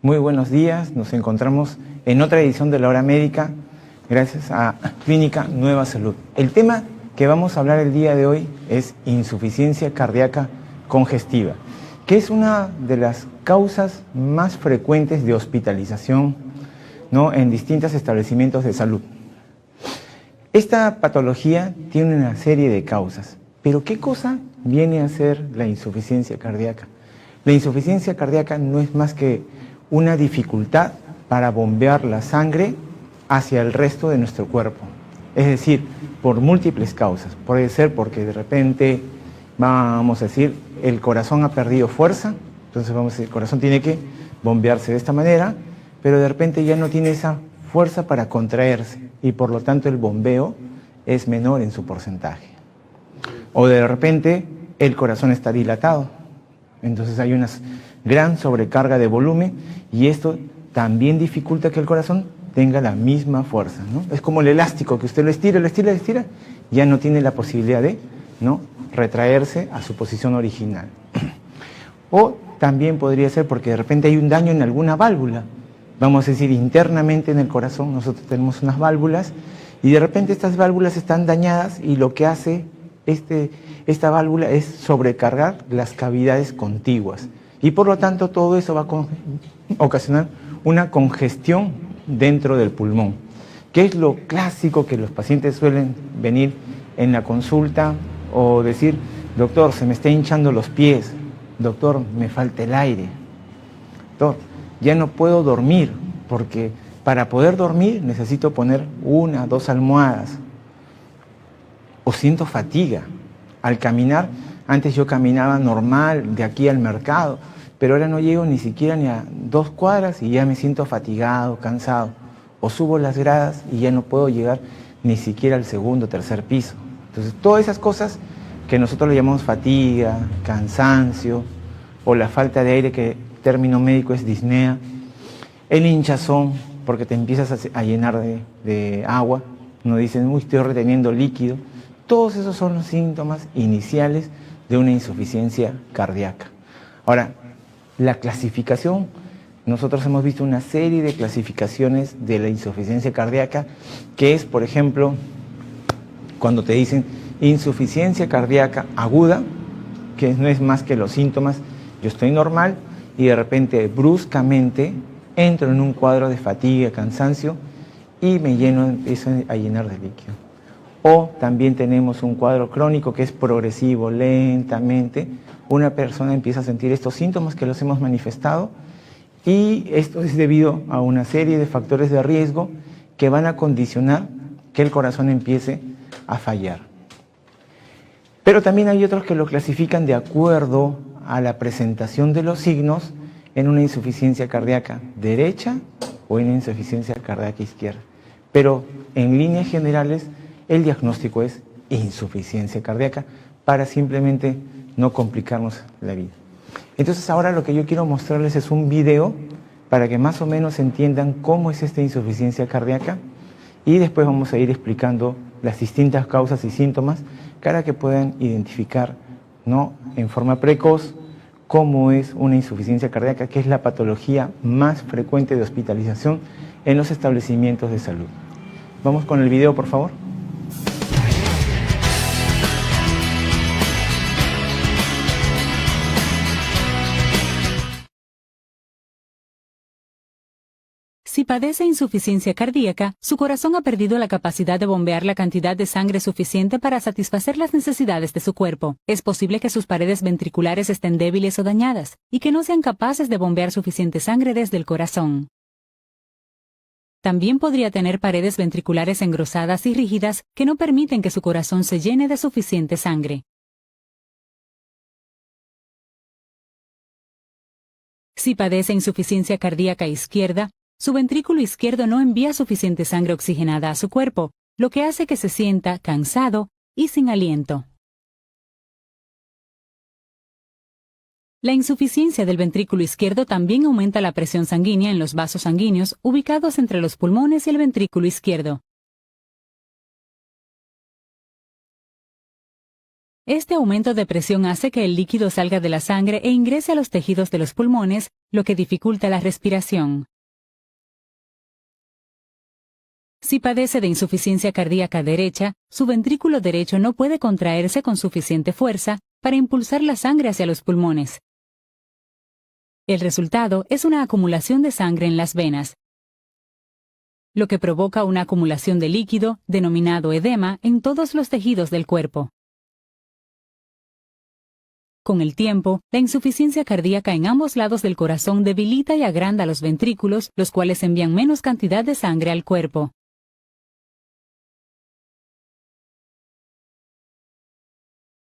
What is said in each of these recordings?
Muy buenos días, nos encontramos en otra edición de La Hora Médica, gracias a Clínica Nueva Salud. El tema que vamos a hablar el día de hoy es insuficiencia cardíaca congestiva, que es una de las causas más frecuentes de hospitalización, ¿no?, en distintos establecimientos de salud. Esta patología tiene una serie de causas, pero ¿qué cosa viene a ser la insuficiencia cardíaca? La insuficiencia cardíaca no es más que una dificultad para bombear la sangre hacia el resto de nuestro cuerpo. Es decir, por múltiples causas. Puede ser porque de repente, vamos a decir, el corazón ha perdido fuerza, entonces vamos a decir, el corazón tiene que bombearse de esta manera, pero de repente ya no tiene esa fuerza para contraerse y por lo tanto el bombeo es menor en su porcentaje. O de repente el corazón está dilatado, entonces hay una gran sobrecarga de volumen y esto también dificulta que el corazón tenga la misma fuerza, ¿no? Es como el elástico, que usted lo estira, ya no tiene la posibilidad de, ¿no?, retraerse a su posición original. O también podría ser porque de repente hay un daño en alguna válvula, vamos a decir internamente en el corazón, nosotros tenemos unas válvulas y de repente estas válvulas están dañadas y lo que hace esta válvula es sobrecargar las cavidades contiguas y por lo tanto todo eso va a ocasionar una congestión dentro del pulmón, que es lo clásico que los pacientes suelen venir en la consulta o decir: doctor, se me está hinchando los pies, doctor, me falta el aire, doctor, ya no puedo dormir, porque para poder dormir necesito poner 1 o 2 almohadas, o siento fatiga. Al caminar, antes yo caminaba normal de aquí al mercado, pero ahora no llego ni siquiera ni a 2 cuadras y ya me siento fatigado, cansado. O subo las gradas y ya no puedo llegar ni siquiera al 2º o 3er piso. Entonces, todas esas cosas que nosotros le llamamos fatiga, cansancio, o la falta de aire, que el término médico es disnea, el hinchazón, porque te empiezas a llenar de agua, nos dicen: uy, estoy reteniendo líquido. Todos esos son los síntomas iniciales de una insuficiencia cardíaca. Ahora, la clasificación, nosotros hemos visto una serie de clasificaciones de la insuficiencia cardíaca, que es, por ejemplo, cuando te dicen insuficiencia cardíaca aguda, que no es más que los síntomas: yo estoy normal y de repente bruscamente entro en un cuadro de fatiga, cansancio y empiezo a llenar de líquido. O también tenemos un cuadro crónico que es progresivo, lentamente una persona empieza a sentir estos síntomas que los hemos manifestado, y esto es debido a una serie de factores de riesgo que van a condicionar que el corazón empiece a fallar. Pero también hay otros que lo clasifican de acuerdo a la presentación de los signos en una insuficiencia cardíaca derecha o en una insuficiencia cardíaca izquierda. Pero en líneas generales el diagnóstico es insuficiencia cardíaca, para simplemente no complicarnos la vida. Entonces ahora lo que yo quiero mostrarles es un video para que más o menos entiendan cómo es esta insuficiencia cardíaca, y después vamos a ir explicando las distintas causas y síntomas para que puedan identificar, ¿no?, en forma precoz cómo es una insuficiencia cardíaca, que es la patología más frecuente de hospitalización en los establecimientos de salud. Vamos con el video, por favor. Si padece insuficiencia cardíaca, su corazón ha perdido la capacidad de bombear la cantidad de sangre suficiente para satisfacer las necesidades de su cuerpo. Es posible que sus paredes ventriculares estén débiles o dañadas y que no sean capaces de bombear suficiente sangre desde el corazón. También podría tener paredes ventriculares engrosadas y rígidas que no permiten que su corazón se llene de suficiente sangre. Si padece insuficiencia cardíaca izquierda, su ventrículo izquierdo no envía suficiente sangre oxigenada a su cuerpo, lo que hace que se sienta cansado y sin aliento. La insuficiencia del ventrículo izquierdo también aumenta la presión sanguínea en los vasos sanguíneos ubicados entre los pulmones y el ventrículo izquierdo. Este aumento de presión hace que el líquido salga de la sangre e ingrese a los tejidos de los pulmones, lo que dificulta la respiración. Si padece de insuficiencia cardíaca derecha, su ventrículo derecho no puede contraerse con suficiente fuerza para impulsar la sangre hacia los pulmones. El resultado es una acumulación de sangre en las venas, lo que provoca una acumulación de líquido, denominado edema, en todos los tejidos del cuerpo. Con el tiempo, la insuficiencia cardíaca en ambos lados del corazón debilita y agranda los ventrículos, los cuales envían menos cantidad de sangre al cuerpo.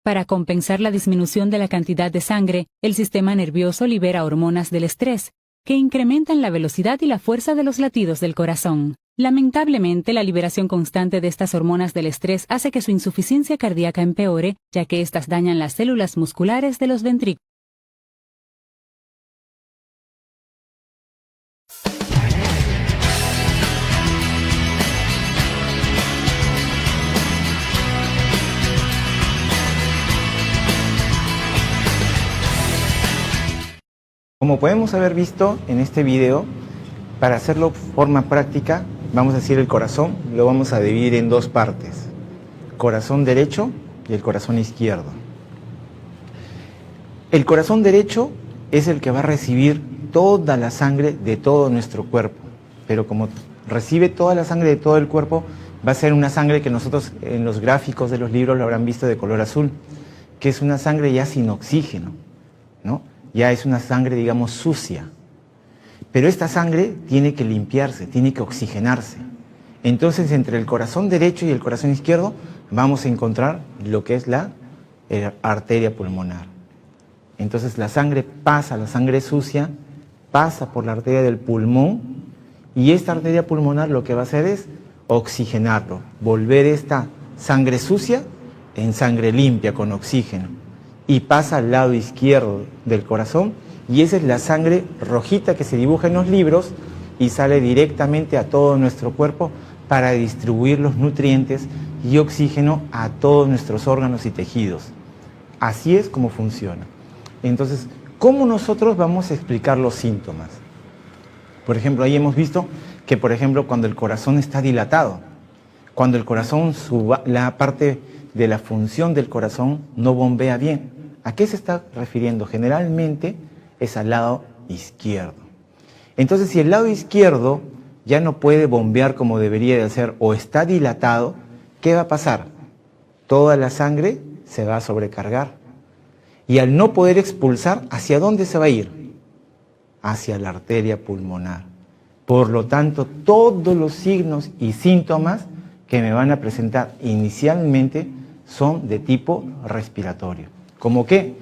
Para compensar la disminución de la cantidad de sangre, el sistema nervioso libera hormonas del estrés, que incrementan la velocidad y la fuerza de los latidos del corazón. Lamentablemente, la liberación constante de estas hormonas del estrés hace que su insuficiencia cardíaca empeore, ya que éstas dañan las células musculares de los ventrículos. Como podemos haber visto en este video, para hacerlo de forma práctica, vamos a decir el corazón, lo vamos a dividir en dos partes. Corazón derecho y el corazón izquierdo. El corazón derecho es el que va a recibir toda la sangre de todo nuestro cuerpo, pero como recibe toda la sangre de todo el cuerpo, va a ser una sangre que nosotros en los gráficos de los libros lo habrán visto de color azul, que es una sangre ya sin oxígeno, ¿no? Ya es una sangre, digamos, sucia. Pero esta sangre tiene que limpiarse, tiene que oxigenarse. Entonces, entre el corazón derecho y el corazón izquierdo, vamos a encontrar lo que es la arteria pulmonar. Entonces, la sangre sucia, pasa por la arteria del pulmón, y esta arteria pulmonar lo que va a hacer es oxigenarlo, volver esta sangre sucia en sangre limpia, con oxígeno. Y pasa al lado izquierdo del corazón, y esa es la sangre rojita que se dibuja en los libros y sale directamente a todo nuestro cuerpo para distribuir los nutrientes y oxígeno a todos nuestros órganos y tejidos. Así es como funciona. Entonces, ¿cómo nosotros vamos a explicar los síntomas? Por ejemplo, ahí hemos visto que, por ejemplo, cuando el corazón está dilatado, cuando el corazón, la parte de la función del corazón no bombea bien. ¿A qué se está refiriendo? Generalmente es al lado izquierdo. Entonces, si el lado izquierdo ya no puede bombear como debería de hacer o está dilatado, ¿qué va a pasar? Toda la sangre se va a sobrecargar. Y al no poder expulsar, ¿hacia dónde se va a ir? Hacia la arteria pulmonar. Por lo tanto, todos los signos y síntomas que me van a presentar inicialmente son de tipo respiratorio. ¿Cómo qué?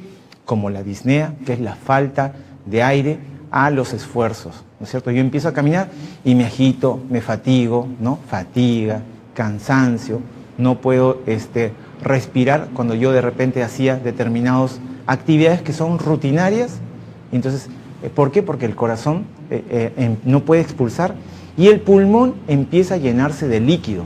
Como la disnea, que es la falta de aire a los esfuerzos, ¿no es cierto? Yo empiezo a caminar y me agito, me fatigo, ¿no? Fatiga, cansancio, no puedo respirar cuando yo de repente hacía determinadas actividades que son rutinarias. Entonces, ¿por qué? Porque el corazón no puede expulsar y el pulmón empieza a llenarse de líquido.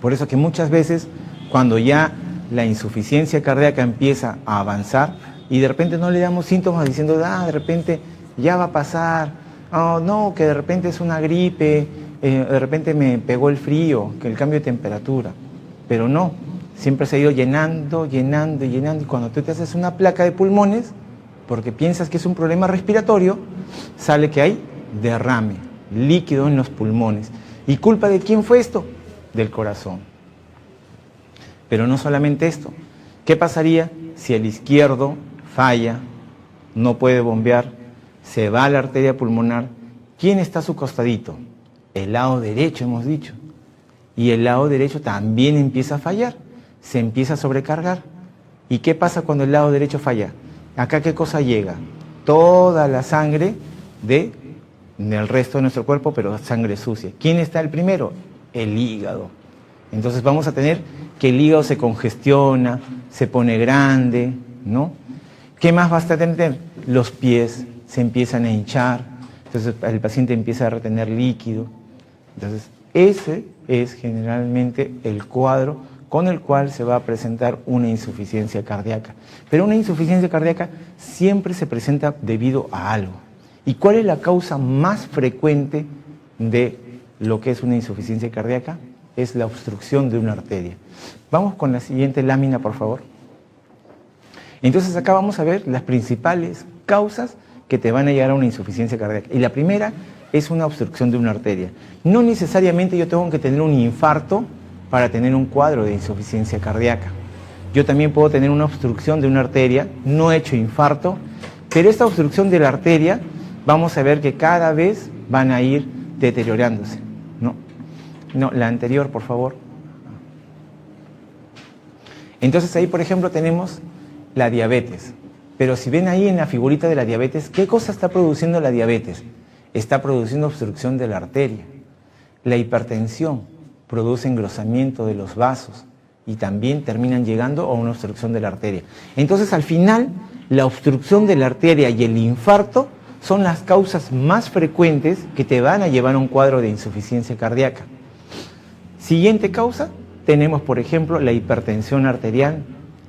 Por eso que muchas veces cuando ya la insuficiencia cardíaca empieza a avanzar y de repente no le damos síntomas diciendo, de repente ya va a pasar, oh, no, que de repente es una gripe, de repente me pegó el frío, que el cambio de temperatura. Pero no, siempre se ha ido llenando, llenando y llenando, y cuando tú te haces una placa de pulmones, porque piensas que es un problema respiratorio, sale que hay derrame, líquido en los pulmones. ¿Y culpa de quién fue esto? Del corazón. Pero no solamente esto. ¿Qué pasaría si el izquierdo falla, no puede bombear, se va a la arteria pulmonar? ¿Quién está a su costadito? El lado derecho, hemos dicho. Y el lado derecho también empieza a fallar, se empieza a sobrecargar. ¿Y qué pasa cuando el lado derecho falla? Acá, ¿qué cosa llega? Toda la sangre del resto de nuestro cuerpo, pero sangre sucia. ¿Quién está el primero? El hígado. Entonces vamos a tener que el hígado se congestiona, se pone grande, ¿no? ¿Qué más vas a tener? Los pies se empiezan a hinchar, entonces el paciente empieza a retener líquido. Entonces ese es generalmente el cuadro con el cual se va a presentar una insuficiencia cardíaca. Pero una insuficiencia cardíaca siempre se presenta debido a algo. ¿Y cuál es la causa más frecuente de lo que es una insuficiencia cardíaca? Es la obstrucción de una arteria. Vamos con la siguiente lámina, por favor. Entonces acá vamos a ver las principales causas que te van a llevar a una insuficiencia cardíaca. Y la primera es una obstrucción de una arteria. No necesariamente yo tengo que tener un infarto para tener un cuadro de insuficiencia cardíaca. Yo también puedo tener una obstrucción de una arteria, no he hecho infarto, pero esta obstrucción de la arteria vamos a ver que cada vez van a ir deteriorándose. No, la anterior, por favor. Entonces ahí, por ejemplo, tenemos la diabetes. Pero si ven ahí en la figurita de la diabetes, ¿qué cosa está produciendo la diabetes? Está produciendo obstrucción de la arteria. La hipertensión produce engrosamiento de los vasos y también terminan llegando a una obstrucción de la arteria. Entonces, al final, la obstrucción de la arteria y el infarto son las causas más frecuentes que te van a llevar a un cuadro de insuficiencia cardíaca. Siguiente causa, tenemos, por ejemplo, la hipertensión arterial,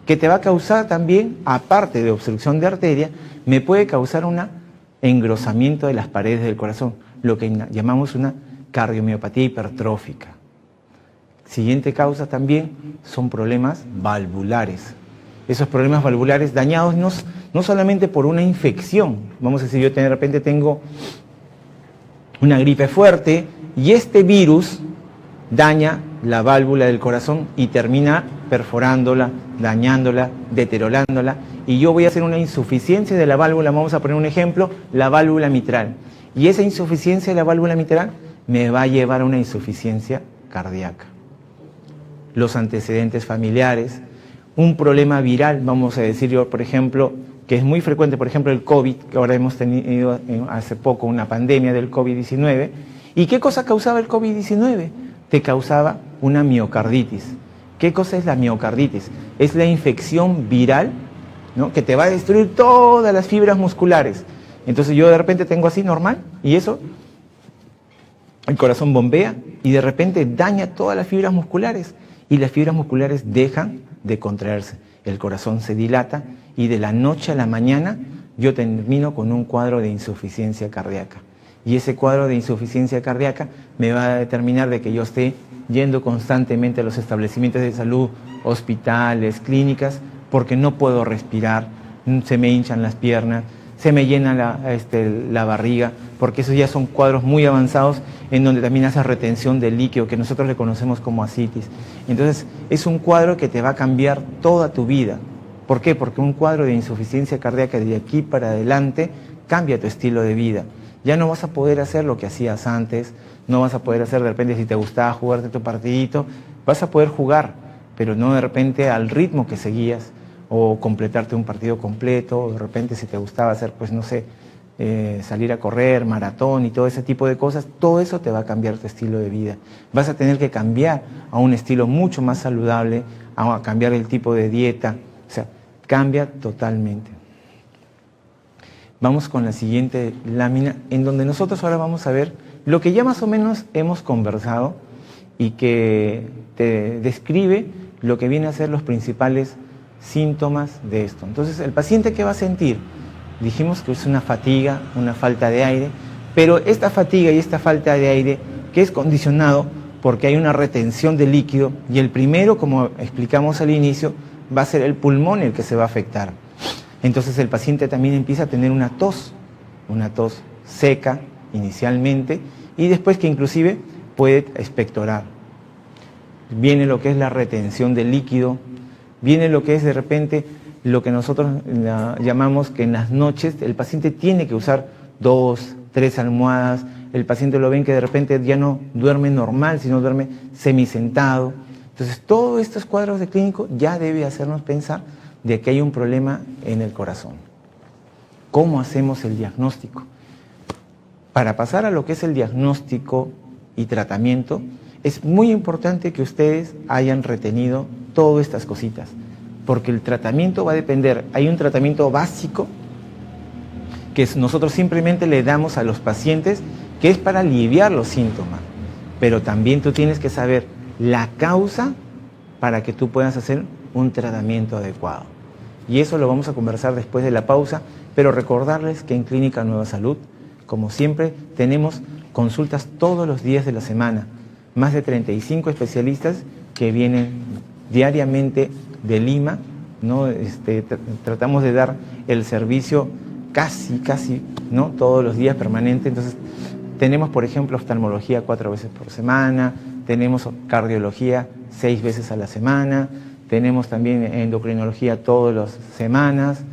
que te va a causar también, aparte de obstrucción de arteria, me puede causar un engrosamiento de las paredes del corazón, lo que llamamos una cardiomiopatía hipertrófica. Siguiente causa también son problemas valvulares. Esos problemas valvulares dañados no solamente por una infección, vamos a decir, yo de repente tengo una gripe fuerte y este virus daña la válvula del corazón y termina perforándola, dañándola, deteriorándola, y yo voy a hacer una insuficiencia de la válvula, vamos a poner un ejemplo, la válvula mitral, y esa insuficiencia de la válvula mitral me va a llevar a una insuficiencia cardíaca. Los antecedentes familiares, un problema viral, vamos a decir yo, por ejemplo, que es muy frecuente, por ejemplo el COVID, que ahora hemos tenido hace poco una pandemia del COVID-19, ¿y qué cosa causaba el COVID-19? Te causaba una miocarditis. ¿Qué cosa es la miocarditis? Es la infección viral, ¿no?, que te va a destruir todas las fibras musculares. Entonces yo de repente tengo así normal y eso, el corazón bombea y de repente daña todas las fibras musculares y las fibras musculares dejan de contraerse. El corazón se dilata y de la noche a la mañana yo termino con un cuadro de insuficiencia cardíaca. Y ese cuadro de insuficiencia cardíaca me va a determinar de que yo esté yendo constantemente a los establecimientos de salud, hospitales, clínicas, porque no puedo respirar, se me hinchan las piernas, se me llena la barriga, porque esos ya son cuadros muy avanzados en donde también hace retención de líquido, que nosotros le conocemos como ascitis. Entonces, es un cuadro que te va a cambiar toda tu vida. ¿Por qué? Porque un cuadro de insuficiencia cardíaca de aquí para adelante cambia tu estilo de vida. Ya no vas a poder hacer lo que hacías antes, no vas a poder hacer de repente si te gustaba jugarte tu partidito, vas a poder jugar, pero no de repente al ritmo que seguías, o completarte un partido completo, o de repente si te gustaba hacer, pues no sé, salir a correr, maratón y todo ese tipo de cosas, todo eso te va a cambiar tu estilo de vida. Vas a tener que cambiar a un estilo mucho más saludable, a cambiar el tipo de dieta, o sea, cambia totalmente. Vamos con la siguiente lámina, en donde nosotros ahora vamos a ver lo que ya más o menos hemos conversado y que te describe lo que viene a ser los principales síntomas de esto. Entonces, el paciente, ¿qué va a sentir? Dijimos que es una fatiga, una falta de aire, pero esta fatiga y esta falta de aire, que es condicionado porque hay una retención de líquido, y el primero, como explicamos al inicio, va a ser el pulmón el que se va a afectar. Entonces el paciente también empieza a tener una tos seca inicialmente y después que inclusive puede expectorar. Viene lo que es la retención de líquido, viene lo que es de repente lo que nosotros llamamos que en las noches el paciente tiene que usar 2, 3 almohadas, el paciente lo ven que de repente ya no duerme normal, sino duerme semisentado. Entonces todos estos cuadros de clínico ya debe hacernos pensar de que hay un problema en el corazón. ¿Cómo hacemos el diagnóstico? Para pasar a lo que es el diagnóstico y tratamiento, es muy importante que ustedes hayan retenido todas estas cositas, porque el tratamiento va a depender, hay un tratamiento básico que nosotros simplemente le damos a los pacientes, que es para aliviar los síntomas, pero también tú tienes que saber la causa para que tú puedas hacer un tratamiento adecuado. Y eso lo vamos a conversar después de la pausa, pero recordarles que en Clínica Nueva Salud, como siempre, tenemos consultas todos los días de la semana. Más de 35 especialistas que vienen diariamente de Lima, ¿no? Tratamos de dar el servicio casi, ¿no? Todos los días permanente. Entonces, tenemos, por ejemplo, oftalmología 4 veces por semana, tenemos cardiología 6 veces a la semana, tenemos también endocrinología todas las semanas,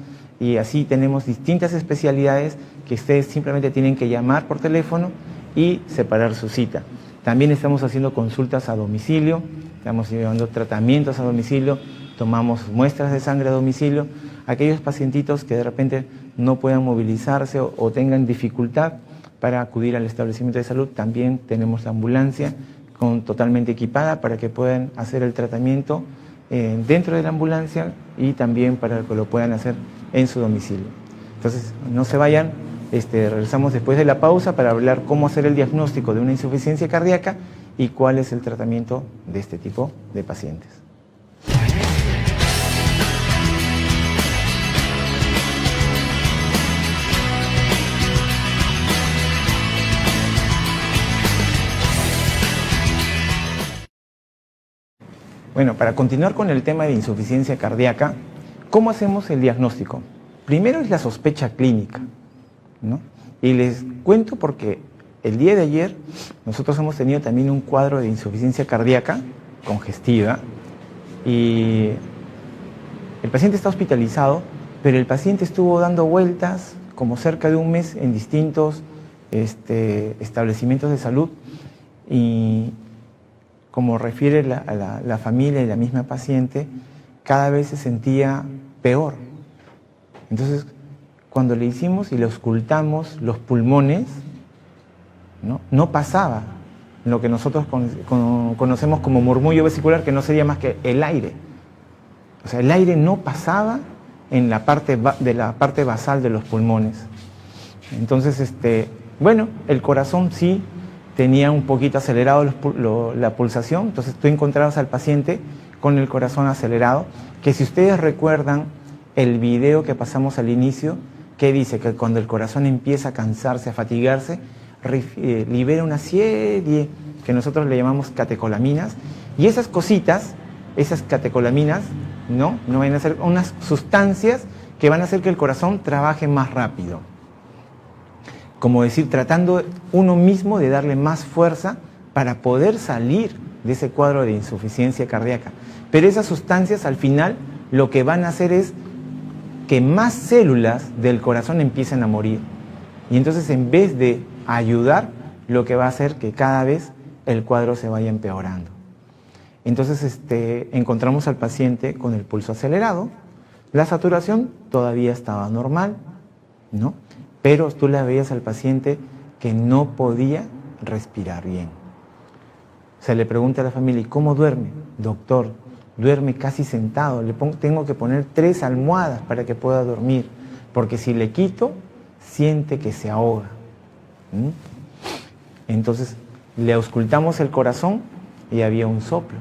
y así tenemos distintas especialidades que ustedes simplemente tienen que llamar por teléfono y separar su cita. También estamos haciendo consultas a domicilio, estamos llevando tratamientos a domicilio, tomamos muestras de sangre a domicilio. Aquellos pacientitos que de repente no puedan movilizarse o tengan dificultad para acudir al establecimiento de salud, también tenemos la ambulancia totalmente equipada para que puedan hacer el tratamiento dentro de la ambulancia y también para que lo puedan hacer en su domicilio. Entonces, no se vayan, regresamos después de la pausa para hablar cómo hacer el diagnóstico de una insuficiencia cardíaca y cuál es el tratamiento de este tipo de pacientes. Bueno, para continuar con el tema de insuficiencia cardíaca, ¿cómo hacemos el diagnóstico? Primero es la sospecha clínica, ¿no? Y les cuento porque el día de ayer nosotros hemos tenido también un cuadro de insuficiencia cardíaca congestiva y el paciente está hospitalizado, pero el paciente estuvo dando vueltas como cerca de un mes en distintos establecimientos de salud y como refiere la familia y la misma paciente, cada vez se sentía peor. Entonces, cuando le hicimos y le auscultamos los pulmones, no pasaba lo que nosotros conocemos como murmullo vesicular, que no sería más que el aire. O sea, el aire no pasaba en la parte basal de los pulmones. Entonces, bueno, el corazón sí tenía un poquito acelerado la pulsación, entonces tú encontrabas al paciente con el corazón acelerado, que si ustedes recuerdan el video que pasamos al inicio, que dice que cuando el corazón empieza a cansarse, a fatigarse, libera una serie que nosotros le llamamos catecolaminas, y esas cositas, esas catecolaminas, no van a ser unas sustancias que van a hacer que el corazón trabaje más rápido. Como decir, tratando uno mismo de darle más fuerza para poder salir de ese cuadro de insuficiencia cardíaca. Pero esas sustancias al final lo que van a hacer es que más células del corazón empiecen a morir. Y entonces en vez de ayudar, lo que va a hacer que cada vez el cuadro se vaya empeorando. Entonces encontramos al paciente con el pulso acelerado, la saturación todavía estaba normal, ¿no? Pero tú le veías al paciente que no podía respirar bien. Se le pregunta a la familia, ¿y cómo duerme? Doctor, duerme casi sentado, tengo que poner 3 almohadas para que pueda dormir, porque si le quito, siente que se ahoga. Entonces, le auscultamos el corazón y había un soplo.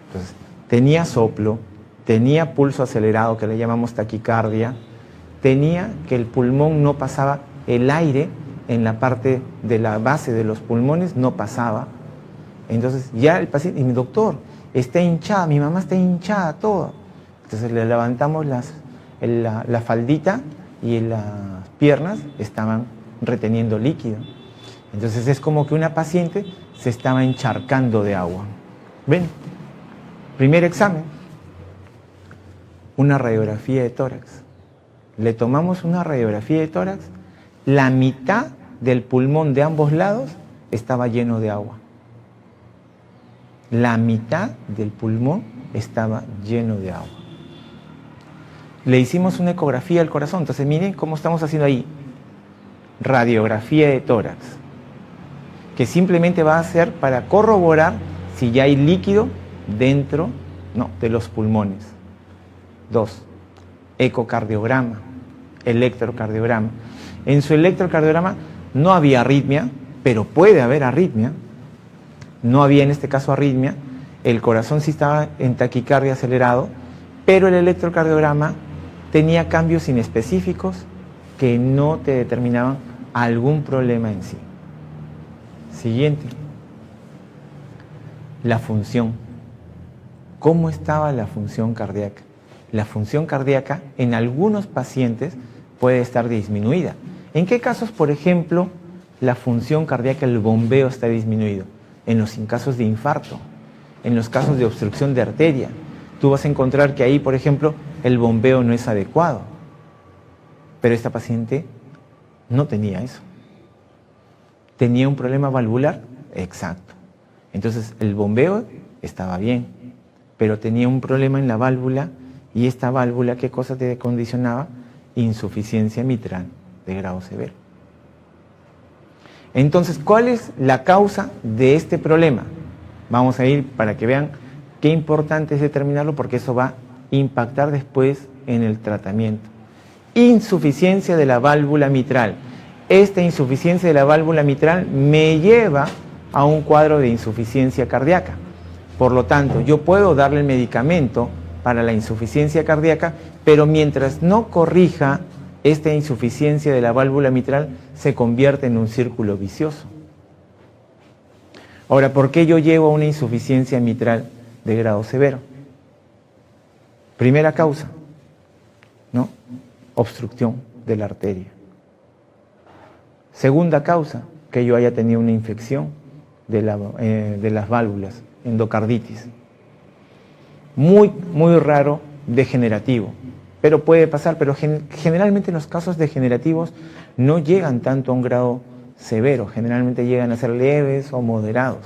Entonces, tenía soplo, tenía pulso acelerado, que le llamamos taquicardia, tenía que el pulmón no pasaba, el aire en la parte de la base de los pulmones no pasaba. Entonces ya el paciente, y mi doctor, está hinchada, mi mamá está hinchada toda. Entonces le levantamos la faldita y las piernas estaban reteniendo líquido. Entonces es como que una paciente se estaba encharcando de agua. ¿Ven? Primer examen, una radiografía de tórax. Le tomamos una radiografía de tórax, la mitad del pulmón de ambos lados estaba lleno de agua. La mitad del pulmón estaba lleno de agua. Le hicimos una ecografía al corazón, entonces miren cómo estamos haciendo ahí. Radiografía de tórax, que simplemente va a ser para corroborar si ya hay líquido dentro de los pulmones. 2. Ecocardiograma, electrocardiograma. En su electrocardiograma no había arritmia, pero puede haber arritmia. No había en este caso arritmia. el corazón sí estaba en taquicardia acelerado, pero el electrocardiograma tenía cambios inespecíficos que no te determinaban algún problema en sí. Siguiente. La función. ¿Cómo estaba la función cardíaca? La función cardíaca en algunos pacientes puede estar disminuida. ¿En qué casos, por ejemplo, la función cardíaca, el bombeo está disminuido? En los casos de infarto, en los casos de obstrucción de arteria. Tú vas a encontrar que ahí, por ejemplo, el bombeo no es adecuado. Pero esta paciente no tenía eso. ¿Tenía un problema valvular? Exacto. Entonces, el bombeo estaba bien, pero tenía un problema en la válvula, y esta válvula, ¿qué cosa te condicionaba? Insuficiencia mitral de grado severo. Entonces, ¿cuál es la causa de este problema? Vamos a ir para que vean qué importante es determinarlo, porque eso va a impactar después en el tratamiento. Insuficiencia de la válvula mitral. Esta insuficiencia de la válvula mitral me lleva a un cuadro de insuficiencia cardíaca. Por lo tanto, yo puedo darle el medicamento para la insuficiencia cardíaca, pero mientras no corrija esta insuficiencia de la válvula mitral, se convierte en un círculo vicioso. Ahora, ¿por qué yo llevo a una insuficiencia mitral de grado severo? Primera causa, ¿no? Obstrucción de la arteria. Segunda causa, que yo haya tenido una infección de las válvulas, endocarditis. Muy raro, degenerativo, pero puede pasar, pero generalmente los casos degenerativos no llegan tanto a un grado severo, generalmente llegan a ser leves o moderados.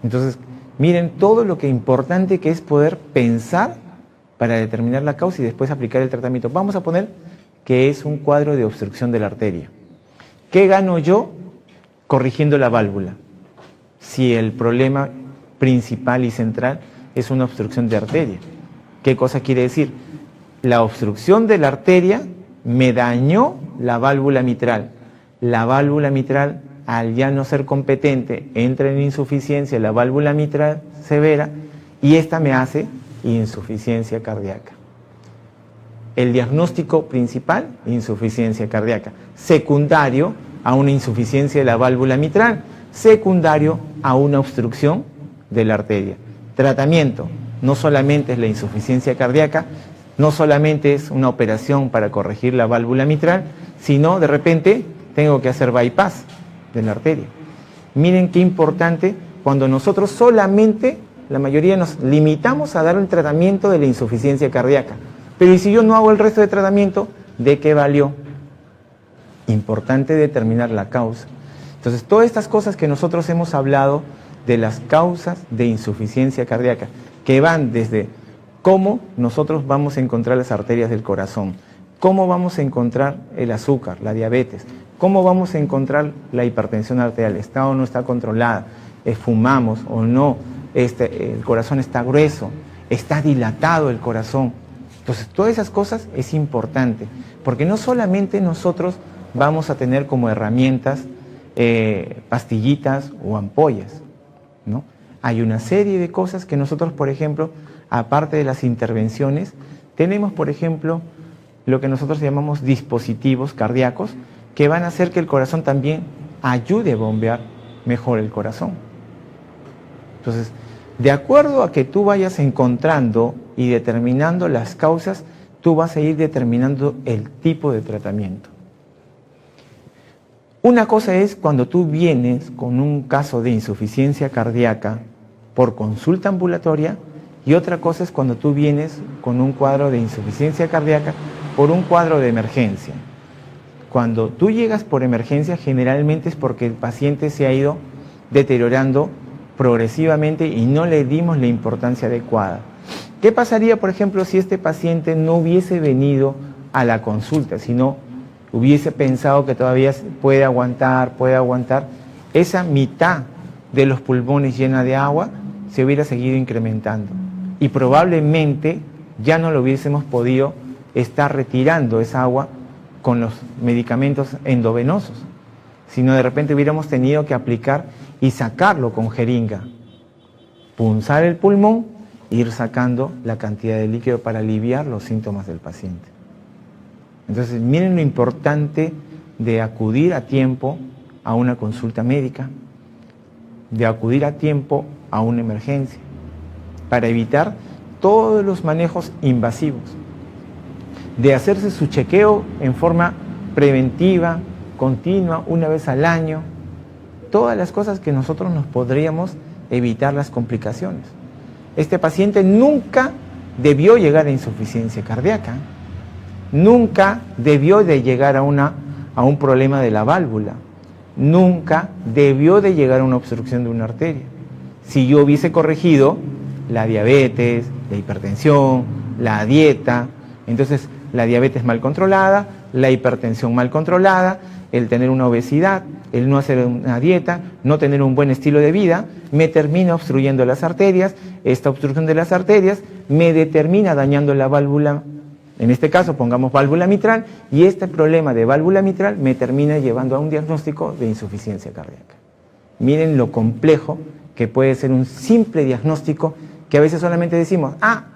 Entonces, miren todo lo que importante que es poder pensar para determinar la causa y después aplicar el tratamiento. Vamos a poner que es un cuadro de obstrucción de la arteria. ¿Qué gano yo corrigiendo la válvula? Si el problema principal y central es una obstrucción de arteria. ¿Qué cosa quiere decir? La obstrucción de la arteria me dañó la válvula mitral. La válvula mitral, al ya no ser competente, entra en insuficiencia, la válvula mitral severa, y esta me hace insuficiencia cardíaca. El diagnóstico principal, insuficiencia cardíaca. Secundario a una insuficiencia de la válvula mitral. Secundario a una obstrucción de la arteria. Tratamiento, no solamente es la insuficiencia cardíaca, no solamente es una operación para corregir la válvula mitral, sino de repente tengo que hacer bypass de la arteria. Miren qué importante cuando nosotros solamente, la mayoría nos limitamos a dar el tratamiento de la insuficiencia cardíaca. Pero ¿y si yo no hago el resto de tratamiento? ¿De qué valió? Importante determinar la causa. Entonces, todas estas cosas que nosotros hemos hablado de las causas de insuficiencia cardíaca, que van desde cómo nosotros vamos a encontrar las arterias del corazón, cómo vamos a encontrar el azúcar, la diabetes, cómo vamos a encontrar la hipertensión arterial, está o no está controlada, fumamos o no, el corazón está grueso, está dilatado el corazón. Entonces, todas esas cosas es importante, porque no solamente nosotros vamos a tener como herramientas pastillitas o ampollas, ¿no? Hay una serie de cosas que nosotros, por ejemplo, aparte de las intervenciones, tenemos, por ejemplo, lo que nosotros llamamos dispositivos cardíacos, que van a hacer que el corazón también ayude a bombear mejor el corazón. Entonces, de acuerdo a que tú vayas encontrando y determinando las causas, tú vas a ir determinando el tipo de tratamiento. Una cosa es cuando tú vienes con un caso de insuficiencia cardíaca por consulta ambulatoria, y otra cosa es cuando tú vienes con un cuadro de insuficiencia cardíaca por un cuadro de emergencia. Cuando tú llegas por emergencia, generalmente es porque el paciente se ha ido deteriorando progresivamente y no le dimos la importancia adecuada. ¿Qué pasaría, por ejemplo, si este paciente no hubiese venido a la consulta, sino hubiese pensado que todavía puede aguantar? Esa mitad de los pulmones llena de agua se hubiera seguido incrementando y probablemente ya no lo hubiésemos podido estar retirando esa agua con los medicamentos endovenosos, sino de repente hubiéramos tenido que aplicar y sacarlo con jeringa. punzar el pulmón e ir sacando la cantidad de líquido para aliviar los síntomas del paciente. Entonces, miren lo importante de acudir a tiempo a una consulta médica, de acudir a tiempo a una emergencia, para evitar todos los manejos invasivos, de hacerse su chequeo en forma preventiva, continua, una vez al año, todas las cosas que nosotros nos podríamos evitar las complicaciones. Este paciente nunca debió llegar a insuficiencia cardíaca, nunca debió de llegar a un problema de la válvula, nunca debió de llegar a una obstrucción de una arteria. Si yo hubiese corregido la diabetes, la hipertensión, la dieta, entonces la diabetes mal controlada, la hipertensión mal controlada, el tener una obesidad, el no hacer una dieta, no tener un buen estilo de vida, me termina obstruyendo las arterias, esta obstrucción de las arterias me determina dañando la válvula, en este caso pongamos válvula mitral, y este problema de válvula mitral me termina llevando a un diagnóstico de insuficiencia cardíaca. Miren lo complejo que puede ser un simple diagnóstico, que a veces solamente decimos,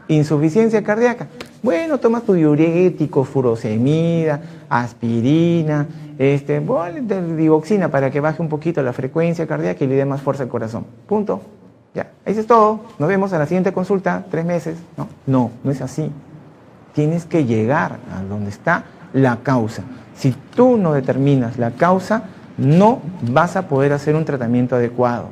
insuficiencia cardíaca. Bueno, toma tu diurético, furosemida, aspirina, digoxina para que baje un poquito la frecuencia cardíaca y le dé más fuerza al corazón. Punto. Ya, eso es todo. Nos vemos en la siguiente consulta, 3 meses. No es así. Tienes que llegar a donde está la causa. Si tú no determinas la causa, no vas a poder hacer un tratamiento adecuado.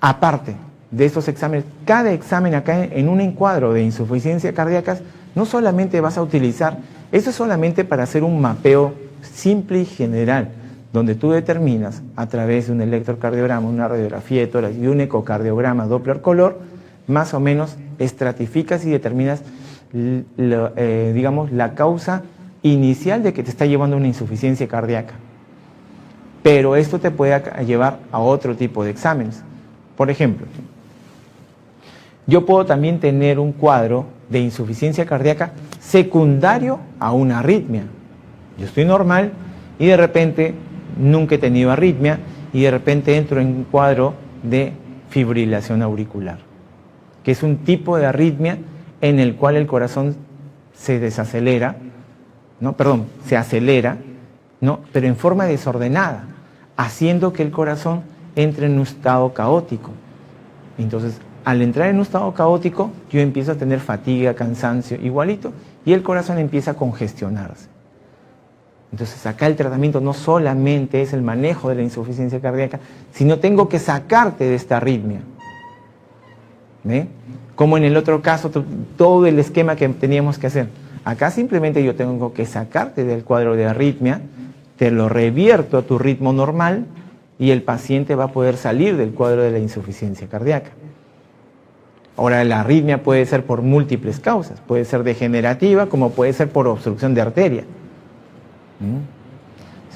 Aparte de estos exámenes, cada examen acá en un encuadro de insuficiencia cardíaca, no solamente vas a utilizar, eso es solamente para hacer un mapeo simple y general, donde tú determinas a través de un electrocardiograma, una radiografía de tórax y un ecocardiograma Doppler color, más o menos estratificas y determinas, la causa inicial de que te está llevando a una insuficiencia cardíaca. Pero esto te puede llevar a otro tipo de exámenes. Por ejemplo, yo puedo también tener un cuadro de insuficiencia cardíaca secundario a una arritmia. Yo estoy normal y de repente nunca he tenido arritmia y de repente entro en un cuadro de fibrilación auricular, que es un tipo de arritmia en el cual el corazón se desacelera, se acelera, pero en forma desordenada, haciendo que el corazón entre en un estado caótico. Entonces, al entrar en un estado caótico, yo empiezo a tener fatiga, cansancio, igualito, y el corazón empieza a congestionarse. Entonces, acá el tratamiento no solamente es el manejo de la insuficiencia cardíaca, sino tengo que sacarte de esta arritmia. Como en el otro caso, todo el esquema que teníamos que hacer. Acá simplemente yo tengo que sacarte del cuadro de arritmia, te lo revierto a tu ritmo normal, y el paciente va a poder salir del cuadro de la insuficiencia cardíaca. Ahora, la arritmia puede ser por múltiples causas, puede ser degenerativa como puede ser por obstrucción de arteria.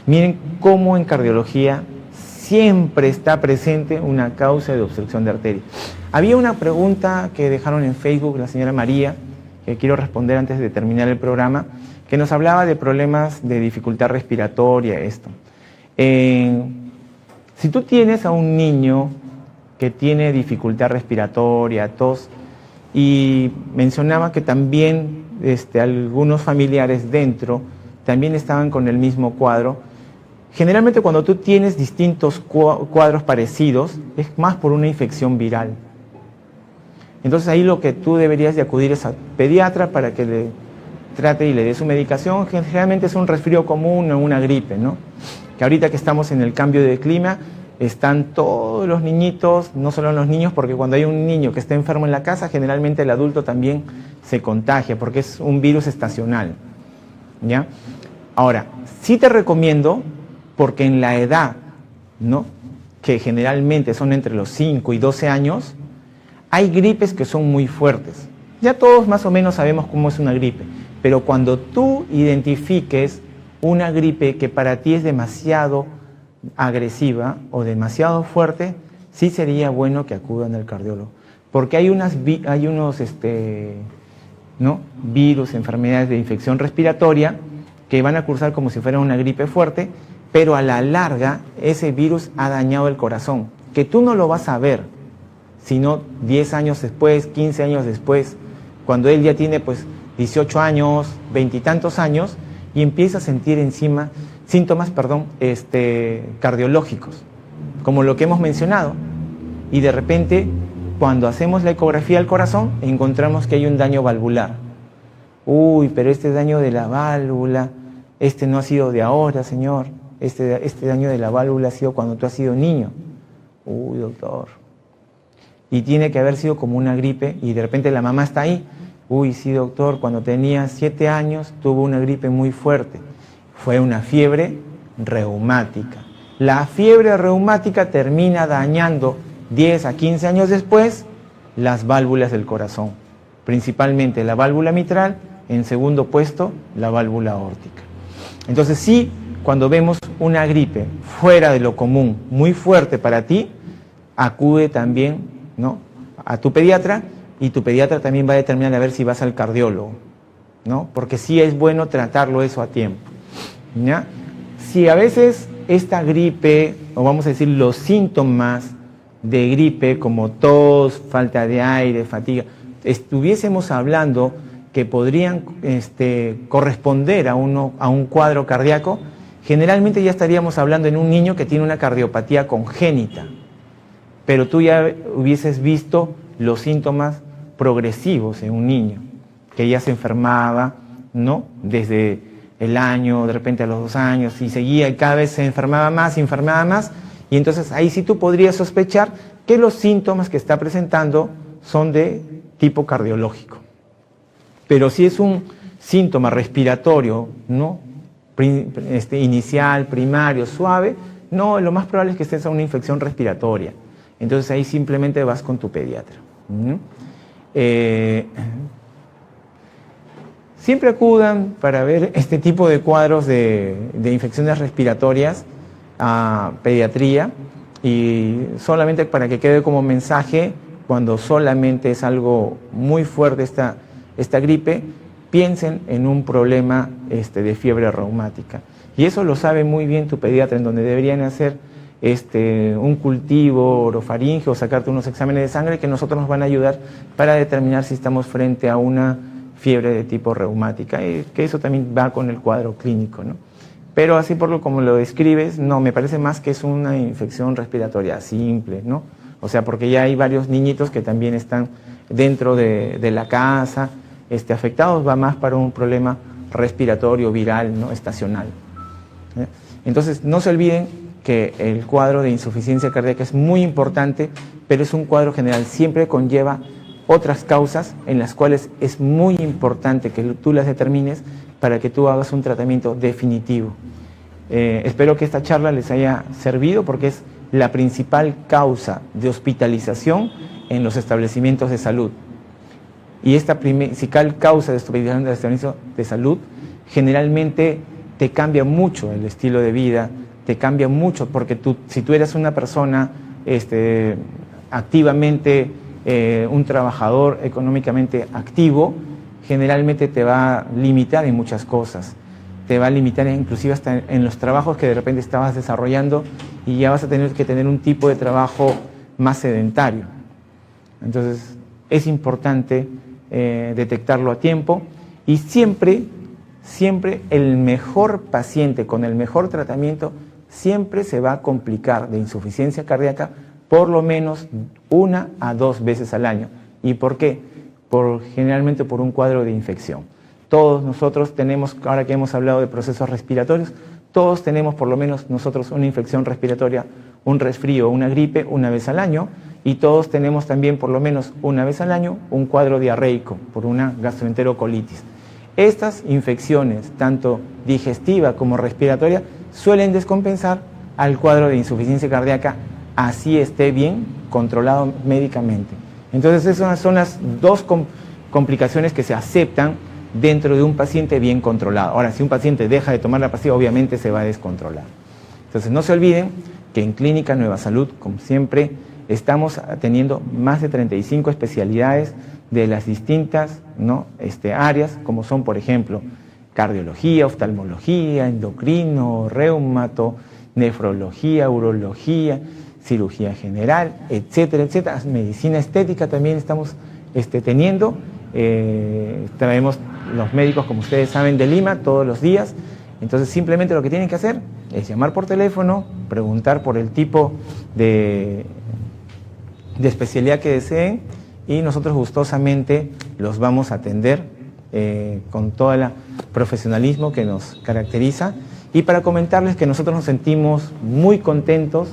Miren cómo en cardiología siempre está presente una causa de obstrucción de arteria. Había una pregunta que dejaron en Facebook la señora María, que quiero responder antes de terminar el programa, que nos hablaba de problemas de dificultad respiratoria, esto. Si tú tienes a un niño que tiene dificultad respiratoria, tos, y mencionaba que también algunos familiares dentro también estaban con el mismo cuadro, generalmente cuando tú tienes distintos cuadros parecidos, es más por una infección viral. Entonces ahí lo que tú deberías de acudir es al pediatra para que le trate y le dé su medicación. Generalmente es un resfrío común o una gripe, que ahorita que estamos en el cambio de clima, están todos los niñitos, no solo los niños, porque cuando hay un niño que está enfermo en la casa, generalmente el adulto también se contagia, porque es un virus estacional, ¿ya? Ahora, sí te recomiendo, porque en la edad, que generalmente son entre los 5 y 12 años, hay gripes que son muy fuertes. Ya todos más o menos sabemos cómo es una gripe, pero cuando tú identifiques una gripe que para ti es demasiado agresiva o demasiado fuerte, sí sería bueno que acudan al cardiólogo, porque hay unos virus, enfermedades de infección respiratoria que van a cursar como si fuera una gripe fuerte, pero a la larga ese virus ha dañado el corazón que tú no lo vas a ver, sino 10 años después, 15 años después, cuando él ya tiene pues 18 años, 20 y tantos años, y empieza a sentir encima síntomas, cardiológicos, como lo que hemos mencionado. Y de repente, cuando hacemos la ecografía del corazón, encontramos que hay un daño valvular. Uy, pero este daño de la válvula, no ha sido de ahora, señor. Este daño de la válvula ha sido cuando tú has sido niño. Uy, doctor. Y tiene que haber sido como una gripe, y de repente la mamá está ahí. Uy, sí, doctor, cuando tenía 7 años tuvo una gripe muy fuerte. Fue una fiebre reumática. La fiebre reumática termina dañando 10 a 15 años después las válvulas del corazón, principalmente la válvula mitral, en segundo puesto la válvula aórtica. Entonces sí, cuando vemos una gripe fuera de lo común, muy fuerte para ti, acude también, ¿no?, a tu pediatra, y tu pediatra también va a determinar a ver si vas al cardiólogo, ¿no? Porque sí es bueno tratarlo eso a tiempo, ¿ya? Si a veces esta gripe, o vamos a decir los síntomas de gripe como tos, falta de aire, fatiga, estuviésemos hablando que podrían corresponder a un cuadro cardíaco, generalmente ya estaríamos hablando en un niño que tiene una cardiopatía congénita, pero tú ya hubieses visto los síntomas progresivos en un niño, que ya se enfermaba, ¿no?, desde el año, de repente a los 2 años, y seguía y cada vez se enfermaba más, y entonces ahí sí tú podrías sospechar que los síntomas que está presentando son de tipo cardiológico. Pero si es un síntoma respiratorio, ¿no?, inicial, primario, suave, no, lo más probable es que estés a una infección respiratoria. Entonces ahí simplemente vas con tu pediatra. Siempre acudan para ver este tipo de cuadros de infecciones respiratorias a pediatría, y solamente para que quede como mensaje, cuando solamente es algo muy fuerte esta gripe, piensen en un problema de fiebre reumática. Y eso lo sabe muy bien tu pediatra, en donde deberían hacer un cultivo orofaringeo, sacarte unos exámenes de sangre que nosotros nos van a ayudar para determinar si estamos frente a una fiebre de tipo reumática, y que eso también va con el cuadro clínico, ¿no? Pero así como lo describes, no, me parece más que es una infección respiratoria simple, ¿no? O sea, porque ya hay varios niñitos que también están dentro de la casa, afectados, va más para un problema respiratorio viral, ¿no?, estacional. Entonces, no se olviden que el cuadro de insuficiencia cardíaca es muy importante, pero es un cuadro general, siempre conlleva otras causas en las cuales es muy importante que tú las determines para que tú hagas un tratamiento definitivo. Espero que esta charla les haya servido, porque es la principal causa de hospitalización en los establecimientos de salud. Y esta principal causa de hospitalización de establecimientos de salud generalmente te cambia mucho el estilo de vida, te cambia mucho, porque si tú eres una persona activamente, un trabajador económicamente activo, generalmente te va a limitar en muchas cosas. Te va a limitar inclusive hasta en los trabajos que de repente estabas desarrollando, y ya vas a tener que tener un tipo de trabajo más sedentario. Entonces es importante detectarlo a tiempo, y siempre el mejor paciente con el mejor tratamiento siempre se va a complicar de insuficiencia cardíaca por lo menos 1 a 2 veces al año. ¿Y por qué? Generalmente por un cuadro de infección. Todos nosotros tenemos, ahora que hemos hablado de procesos respiratorios, todos tenemos por lo menos nosotros una infección respiratoria, un resfrío, una gripe 1 vez al año, y todos tenemos también por lo menos 1 vez al año un cuadro diarreico por una gastroenterocolitis. Estas infecciones, tanto digestiva como respiratoria, suelen descompensar al cuadro de insuficiencia cardíaca, así esté bien controlado médicamente. Entonces esas son las 2 complicaciones que se aceptan dentro de un paciente bien controlado. Ahora, si un paciente deja de tomar la pastilla, obviamente se va a descontrolar. Entonces no se olviden que en Clínica Nueva Salud, como siempre, estamos teniendo más de 35 especialidades de las distintas, ¿no?, áreas, como son, por ejemplo, cardiología, oftalmología, endocrino, reumato, nefrología, urología, cirugía general, etcétera, etcétera. Medicina estética también estamos teniendo. Traemos los médicos, como ustedes saben, de Lima todos los días. Entonces simplemente lo que tienen que hacer es llamar por teléfono, preguntar por el tipo de especialidad que deseen y nosotros gustosamente los vamos a atender con todo el profesionalismo que nos caracteriza. Y para comentarles que nosotros nos sentimos muy contentos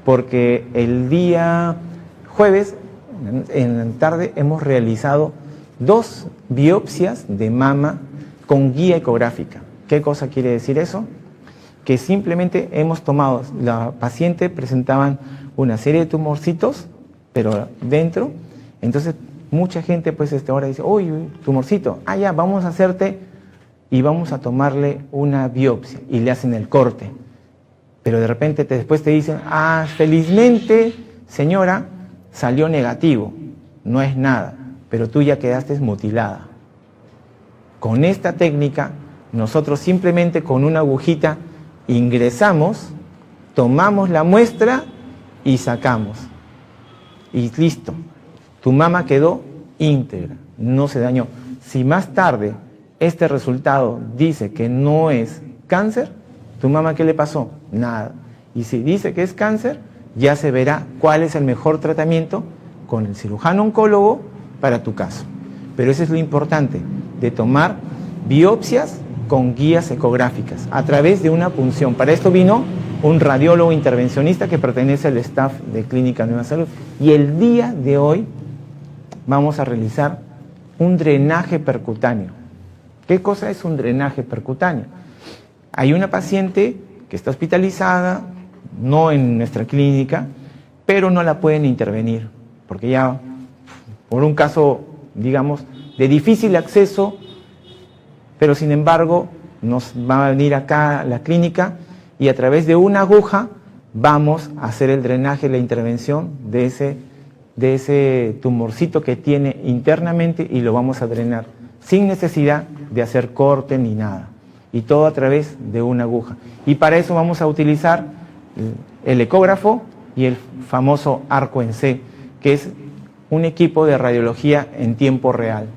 porque el día jueves en la tarde hemos realizado 2 biopsias de mama con guía ecográfica. ¿Qué cosa quiere decir eso? Que simplemente hemos tomado, la paciente presentaban una serie de tumorcitos, pero dentro, entonces mucha gente pues ahora dice, uy, tumorcito, ya, vamos a hacerte y vamos a tomarle una biopsia y le hacen el corte. Pero de repente después te dicen, felizmente, señora, salió negativo, no es nada, pero tú ya quedaste mutilada. Con esta técnica, nosotros simplemente con una agujita ingresamos, tomamos la muestra y sacamos. Y listo, tu mama quedó íntegra, no se dañó. Si más tarde este resultado dice que no es cáncer, ¿tu mama qué le pasó? Nada. Y si dice que es cáncer, ya se verá cuál es el mejor tratamiento con el cirujano oncólogo para tu caso. Pero eso es lo importante, de tomar biopsias con guías ecográficas a través de una punción. Para esto vino un radiólogo intervencionista que pertenece al staff de Clínica Nueva Salud. Y el día de hoy vamos a realizar un drenaje percutáneo. ¿Qué cosa es un drenaje percutáneo? Hay una paciente que está hospitalizada, no en nuestra clínica, pero no la pueden intervenir, porque ya por un caso, digamos, de difícil acceso, pero sin embargo nos va a venir acá a la clínica y a través de una aguja vamos a hacer el drenaje, la intervención de ese tumorcito que tiene internamente y lo vamos a drenar sin necesidad de hacer corte ni nada. Y todo a través de una aguja. Y para eso vamos a utilizar el ecógrafo y el famoso arco en C, que es un equipo de radiología en tiempo real.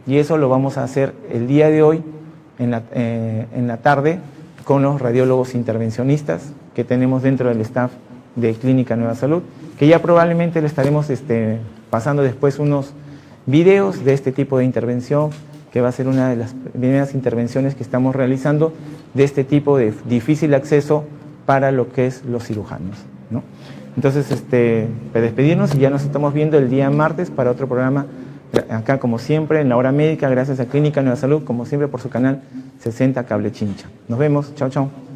Y eso lo vamos a hacer el día de hoy, en la tarde, con los radiólogos intervencionistas que tenemos dentro del staff de Clínica Nueva Salud, que ya probablemente le estaremos pasando después unos videos de este tipo de intervención, que va a ser una de las primeras intervenciones que estamos realizando de este tipo de difícil acceso para lo que es los cirujanos, ¿no? Entonces, para despedirnos, y ya nos estamos viendo el día martes para otro programa, acá como siempre, en la hora médica, gracias a Clínica Nueva Salud, como siempre por su canal 60 Cable Chincha. Nos vemos, chao, chao.